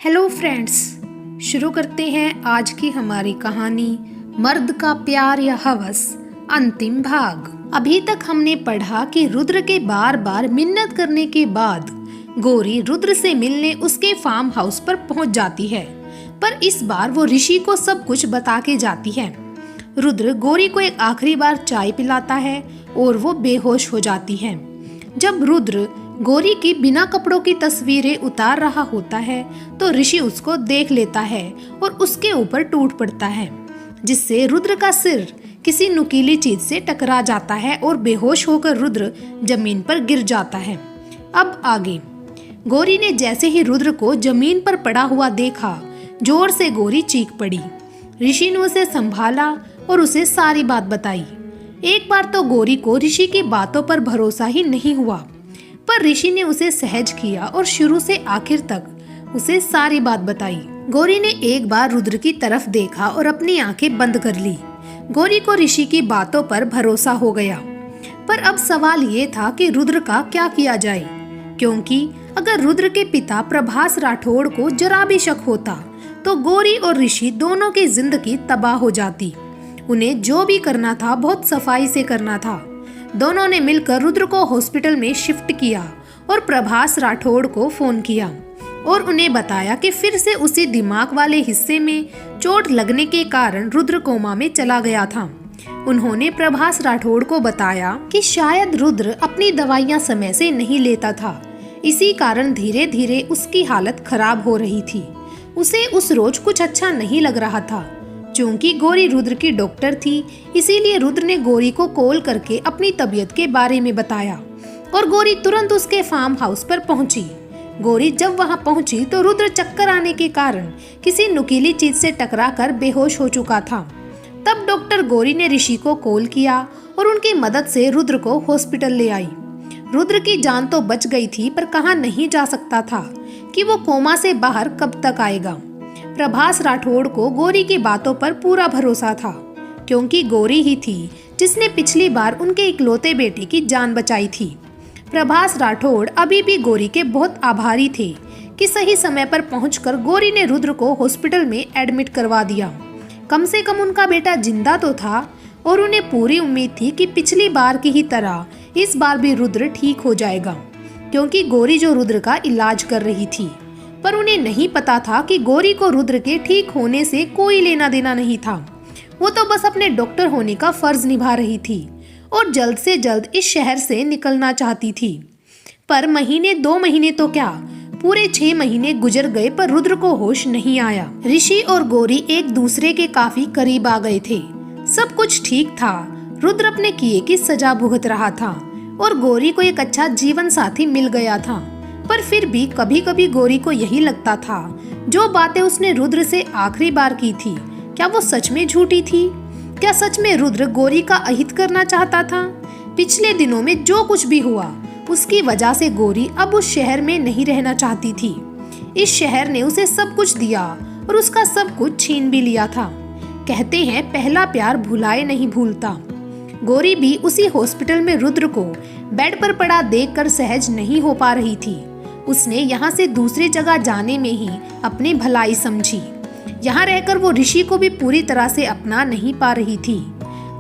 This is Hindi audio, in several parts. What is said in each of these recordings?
हेलो फ्रेंड्स, शुरू करते हैं आज की हमारी कहानी मर्द का प्यार या हवस अंतिम भाग। अभी तक हमने पढ़ा कि रुद्र के बार बार मिन्नत करने के बाद गौरी रुद्र से मिलने उसके फार्म हाउस पर पहुंच जाती है, पर इस बार वो ऋषि को सब कुछ बता के जाती है। रुद्र गौरी को एक आखिरी बार चाय पिलाता है और वो बेहोश हो जाती है। जब रुद्र गौरी की बिना कपड़ों की तस्वीरें उतार रहा होता है तो ऋषि उसको देख लेता है और उसके ऊपर टूट पड़ता है, जिससे रुद्र का सिर किसी नुकीली चीज से टकरा जाता है और बेहोश होकर रुद्र जमीन पर गिर जाता है। अब आगे गौरी ने जैसे ही रुद्र को जमीन पर पड़ा हुआ देखा, जोर से गौरी चीख पड़ी। ऋषि ने उसे संभाला और उसे सारी बात बताई। एक बार तो गौरी को ऋषि की बातों पर भरोसा ही नहीं हुआ, पर ऋषि ने उसे सहज किया और शुरू से आखिर तक उसे सारी बात बताई। गौरी ने एक बार रुद्र की तरफ देखा और अपनी आंखें बंद कर ली। गौरी को ऋषि की बातों पर भरोसा हो गया, पर अब सवाल ये था कि रुद्र का क्या किया जाए, क्योंकि अगर रुद्र के पिता प्रभास राठौड़ को जरा भी शक होता तो गौरी और ऋषि दोनों की जिंदगी तबाह हो जाती। उन्हें जो भी करना था बहुत सफाई से करना था। दोनों ने मिलकर रुद्र को हॉस्पिटल में शिफ्ट किया और प्रभास राठौड़ को फोन किया और उन्हें बताया कि फिर से उसी दिमाग वाले हिस्से में चोट लगने के कारण रुद्र कोमा में चला गया था। उन्होंने प्रभास राठौड़ को बताया कि शायद रुद्र अपनी दवाइयां समय से नहीं लेता था, इसी कारण धीरे धीरे उसकी हालत खराब हो रही थी। उसे उस रोज कुछ अच्छा नहीं लग रहा था। चूंकि गौरी रुद्र की डॉक्टर थी, इसीलिए रुद्र ने गौरी को कॉल करके अपनी तबीयत के बारे में बताया और गौरी तुरंत उसके फार्म हाउस पर पहुंची। गौरी जब वहां पहुंची तो रुद्र चक्कर आने के कारण किसी नुकीली चीज से टकराकर बेहोश हो चुका था। तब डॉक्टर गौरी ने ऋषि को कॉल किया और उनकी मदद से रुद्र को हॉस्पिटल ले आई। रुद्र की जान तो बच गई थी, पर कहा नहीं जा सकता था कि वो कोमा से बाहर कब तक आएगा। प्रभास राठौड़ को गौरी की बातों पर पूरा भरोसा था, क्योंकि गौरी ही थी जिसने पिछली बार उनके इकलौते बेटे की जान बचाई थी। प्रभास राठौड़ अभी भी गौरी के बहुत आभारी थे कि सही समय पर पहुंचकर गौरी ने रुद्र को हॉस्पिटल में एडमिट करवा दिया। कम से कम उनका बेटा जिंदा तो था और उन्हें पूरी उम्मीद थी कि पिछली बार की ही तरह इस बार भी रुद्र ठीक हो जाएगा, क्योंकि गौरी जो रुद्र का इलाज कर रही थी। पर उन्हें नहीं पता था कि गौरी को रुद्र के ठीक होने से कोई लेना देना नहीं था। वो तो बस अपने डॉक्टर होने का फर्ज निभा रही थी और जल्द से जल्द इस शहर से निकलना चाहती थी। पर महीने 2 महीने तो क्या, पूरे 6 महीने गुजर गए, पर रुद्र को होश नहीं आया। ऋषि और गौरी एक दूसरे के काफी करीब आ गए थे। सब कुछ ठीक था। रुद्र अपने किए की सजा भुगत रहा था और गौरी को एक अच्छा जीवन साथी मिल गया था। पर फिर भी कभी कभी गौरी को यही लगता था, जो बातें उसने रुद्र से आखिरी बार की थी, क्या वो सच में झूठी थी? क्या सच में रुद्र गौरी का अहित करना चाहता था? पिछले दिनों में जो कुछ भी हुआ, उसकी वजह से गौरी अब उस शहर में नहीं रहना चाहती थी। इस शहर ने उसे सब कुछ दिया और उसका सब कुछ छीन भी लिया था। कहते हैं पहला प्यार भुलाए नहीं भूलता। गौरी भी उसी हॉस्पिटल में रुद्र को बेड पर पड़ा देखकर सहज नहीं हो पा रही थी। उसने यहाँ से दूसरी जगह जाने में ही अपनी भलाई समझी। यहाँ रहकर वो ऋषि को भी पूरी तरह से अपना नहीं पा रही थी।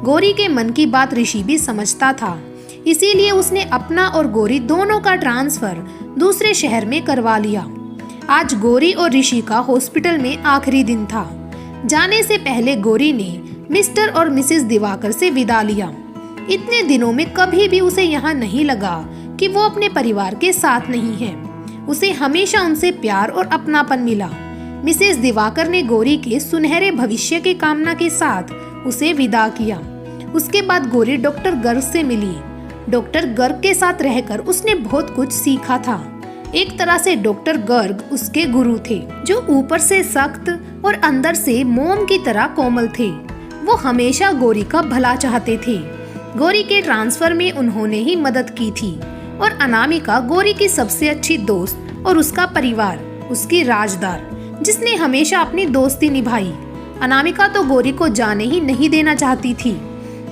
गौरी के मन की बात ऋषि भी समझता था, इसीलिए उसने अपना और गौरी दोनों का ट्रांसफर दूसरे शहर में करवा लिया। आज गौरी और ऋषि का हॉस्पिटल में आखिरी दिन था। जाने से पहले गौरी ने मिस्टर और मिसेस दिवाकर से विदा लिया। इतने दिनों में कभी भी उसे यहाँ नहीं लगा कि वो अपने परिवार के साथ नहीं है। उसे हमेशा उनसे प्यार और अपनापन मिला। मिसेस दिवाकर ने गौरी के सुनहरे भविष्य की कामना के साथ उसे विदा किया। उसके बाद गौरी डॉक्टर गर्ग से मिली। डॉक्टर गर्ग के साथ रहकर उसने बहुत कुछ सीखा था। एक तरह से डॉक्टर गर्ग उसके गुरु थे, जो ऊपर से सख्त और अंदर से मोम की तरह कोमल थे। वो हमेशा गौरी का भला चाहते थे। गौरी के ट्रांसफर में उन्होंने ही मदद की थी और अनामिका गौरी की सबसे अच्छी दोस्त और उसका परिवार उसकी राजदार, जिसने हमेशा अपनी दोस्ती निभाई। अनामिका तो गौरी को जाने ही नहीं देना चाहती थी,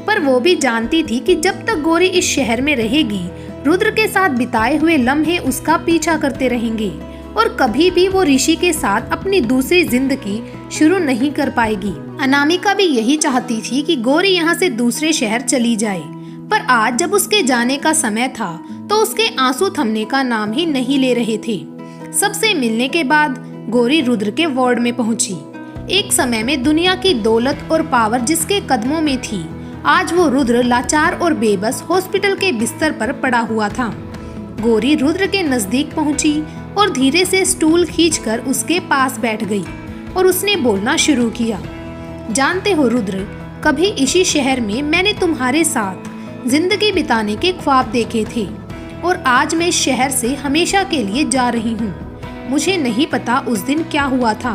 पर वो भी जानती थी कि जब तक गौरी इस शहर में रहेगी, रुद्र के साथ बिताए हुए लम्हे उसका पीछा करते रहेंगे और कभी भी वो ऋषि के साथ अपनी दूसरी जिंदगी शुरू नहीं कर पाएगी। अनामिका भी यही चाहती थी कि गौरी यहाँ से दूसरे शहर चली जाए, पर आज जब उसके जाने का समय था तो उसके आंसू थमने का नाम ही नहीं ले रहे थे। सबसे मिलने के बाद गौरी रुद्र के वार्ड में पहुंची। एक समय में दुनिया की दौलत और पावर जिसके कदमों में थी, आज वो रुद्र लाचार और बेबस हॉस्पिटल के बिस्तर पर पड़ा हुआ था। गौरी रुद्र के नजदीक पहुंची और धीरे से स्टूल खींचकर उसके पास बैठ गई और उसने बोलना शुरू किया। जानते हो रुद्र, कभी इसी शहर में मैंने तुम्हारे साथ जिंदगी बिताने के ख्वाब देखे थे और आज मैं इस शहर से हमेशा के लिए जा रही हूँ। मुझे नहीं पता उस दिन क्या हुआ था,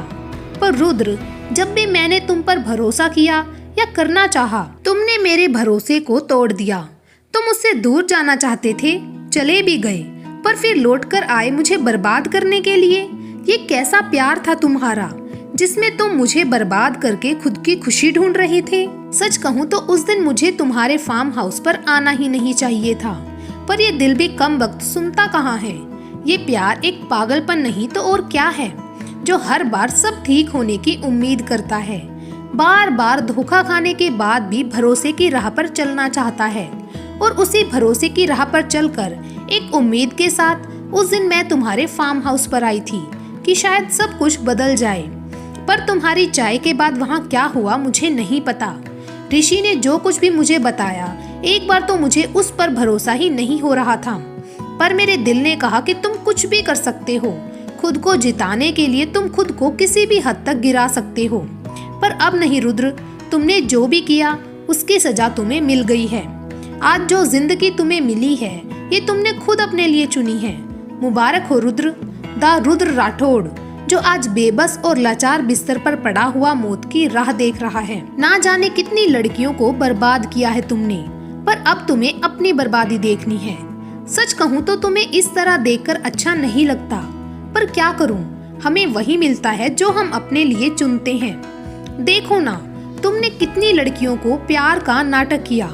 पर रुद्र, जब भी मैंने तुम पर भरोसा किया या करना चाहा, तुमने मेरे भरोसे को तोड़ दिया। तुम मुझसे दूर जाना चाहते थे, चले भी गए, पर फिर लौटकर आए मुझे बर्बाद करने के लिए। ये कैसा प्यार था तुम्हारा, जिसमें तुम मुझे बर्बाद करके खुद की खुशी ढूंढ रहे थे। सच कहूँ तो उस दिन मुझे तुम्हारे फार्म हाउस पर आना ही नहीं चाहिए था, पर ये दिल भी कम वक्त सुनता कहाँ है। ये प्यार एक पागलपन नहीं तो और क्या है, जो हर बार सब ठीक होने की उम्मीद करता है, बार बार धोखा खाने के बाद भी भरोसे की राह पर चलना चाहता है। और उसी भरोसे की राह पर चलकर एक उम्मीद के साथ उस दिन मैं तुम्हारे फार्म हाउस पर आई थी कि शायद सब कुछ बदल जाए, पर तुम्हारी चाय के बाद वहाँ क्या हुआ मुझे नहीं पता। ऋषि ने जो कुछ भी मुझे बताया, एक बार तो मुझे उस पर भरोसा ही नहीं हो रहा था, पर मेरे दिल ने कहा कि तुम कुछ भी कर सकते हो। खुद को जिताने के लिए तुम खुद को किसी भी हद तक गिरा सकते हो, पर अब नहीं रुद्र, तुमने जो भी किया उसकी सजा तुम्हें मिल गई है। आज जो जिंदगी तुम्हें मिली है, ये तुमने खुद अपने लिए चुनी है। मुबारक हो रुद्र, द रुद्र राठौड़, जो आज बेबस और लाचार बिस्तर पर पड़ा हुआ मौत की राह देख रहा है। ना जाने कितनी लड़कियों को बर्बाद किया है तुमने, पर अब तुम्हें अपनी बर्बादी देखनी है। सच कहूँ तो तुम्हें इस तरह देखकर अच्छा नहीं लगता, पर क्या करूँ, हमें वही मिलता है जो हम अपने लिए चुनते हैं। देखो ना, तुमने कितनी लड़कियों को प्यार का नाटक किया,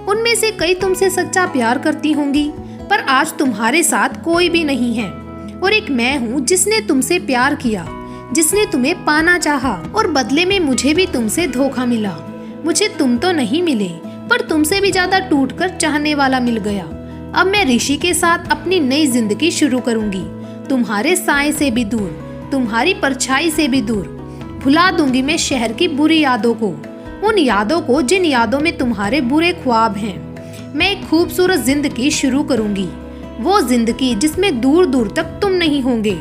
उनमें से कई तुमसे सच्चा प्यार करती होंगी, पर आज तुम्हारे साथ कोई भी नहीं है। और एक मैं हूँ जिसने तुमसे प्यार किया, जिसने तुम्हें पाना चाहा, और बदले में मुझे भी तुमसे धोखा मिला। मुझे तुम तो नहीं मिले, पर तुमसे भी ज्यादा टूटकर चाहने वाला मिल गया। अब मैं ऋषि के साथ अपनी नई जिंदगी शुरू करूंगी, तुम्हारे साए से भी दूर, तुम्हारी परछाई से भी दूर। भुला दूंगी मैं शहर की बुरी यादों को, उन यादों को जिन यादों में तुम्हारे बुरे ख्वाब हैं। मैं एक खूबसूरत जिंदगी शुरू करूंगी, वो जिंदगी जिसमें दूर दूर तक तुम नहीं होंगे।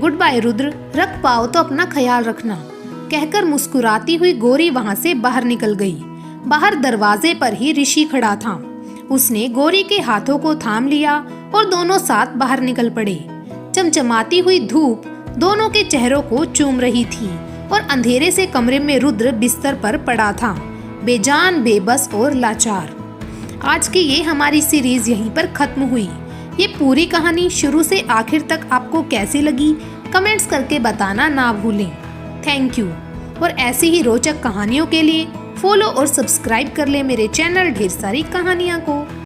गुड बाय रुद्र, रख पाओ तो अपना ख्याल रखना, कहकर मुस्कुराती हुई गौरी वहां से बाहर निकल गई। बाहर दरवाजे पर ही ऋषि खड़ा था। उसने गौरी के हाथों को थाम लिया और दोनों साथ बाहर निकल पड़े। चमचमाती हुई धूप दोनों के चेहरों को चूम रही थी और अंधेरे से कमरे में रुद्र बिस्तर पर पड़ा था, बेजान, बेबस और लाचार। आज की ये हमारी सीरीज यहीं पर खत्म हुई। ये पूरी कहानी शुरू से आखिर तक आपको कैसी लगी, कमेंट्स करके बताना ना भूलें। Thank you. और ऐसी ही रोचक कहानियों के लिए फॉलो और सब्सक्राइब कर ले मेरे चैनल ढेर सारी कहानियाँ को।